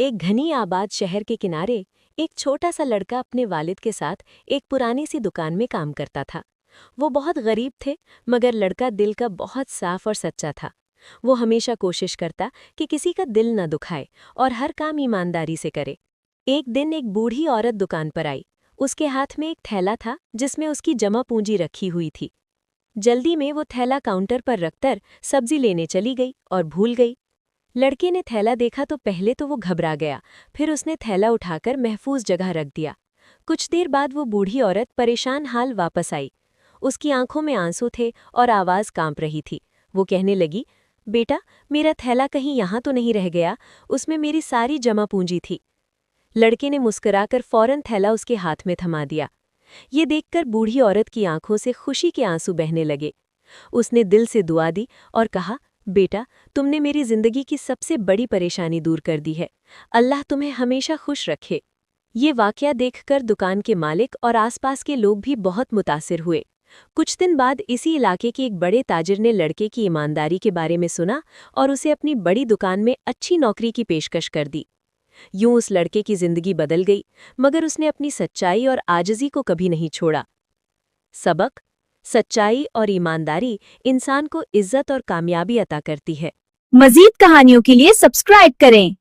एक घनी आबाद शहर के किनारे एक छोटा सा लड़का अपने वालिद के साथ एक पुरानी सी दुकान में काम करता था। वो बहुत गरीब थे, मगर लड़का दिल का बहुत साफ और सच्चा था। वो हमेशा कोशिश करता कि किसी का दिल न दुखाए और हर काम ईमानदारी से करे। एक दिन एक बूढ़ी औरत दुकान पर आई। उसके हाथ में एक थैला था जिसमें उसकी जमा पूंजी रखी हुई थी। जल्दी में वो थैला काउंटर पर रखकर सब्जी लेने चली गई और भूल गई। लड़के ने थैला देखा तो पहले तो वो घबरा गया, फिर उसने थैला उठाकर महफूज जगह रख दिया। कुछ देर बाद वो बूढ़ी औरत परेशान हाल वापस आई। उसकी आंखों में आंसू थे और आवाज कांप रही थी। वो कहने लगी, बेटा, मेरा थैला कहीं यहाँ तो नहीं रह गया, उसमें मेरी सारी जमा पूंजी थी। लड़के ने मुस्कुराकर फौरन थैला उसके हाथ में थमा दिया। ये देखकर बूढ़ी औरत की आंखों से खुशी के आंसू बहने लगे। उसने दिल से दुआ दी और कहा, बेटा, तुमने मेरी जिंदगी की सबसे बड़ी परेशानी दूर कर दी है। अल्लाह तुम्हें हमेशा खुश रखे। ये वाकया देखकर दुकान के मालिक और आसपास के लोग भी बहुत मुतासिर हुए। कुछ दिन बाद इसी इलाके के एक बड़े ताजिर ने लड़के की ईमानदारी के बारे में सुना और उसे अपनी बड़ी दुकान में अच्छी नौकरी की पेशकश कर दी। यूं उस लड़के की जिंदगी बदल गई, मगर उसने अपनी सच्चाई और आजिज़ी को कभी नहीं छोड़ा। सबक: सच्चाई और ईमानदारी इंसान को इज्जत और कामयाबी अता करती है। मज़ीद कहानियों के लिए सब्सक्राइब करें।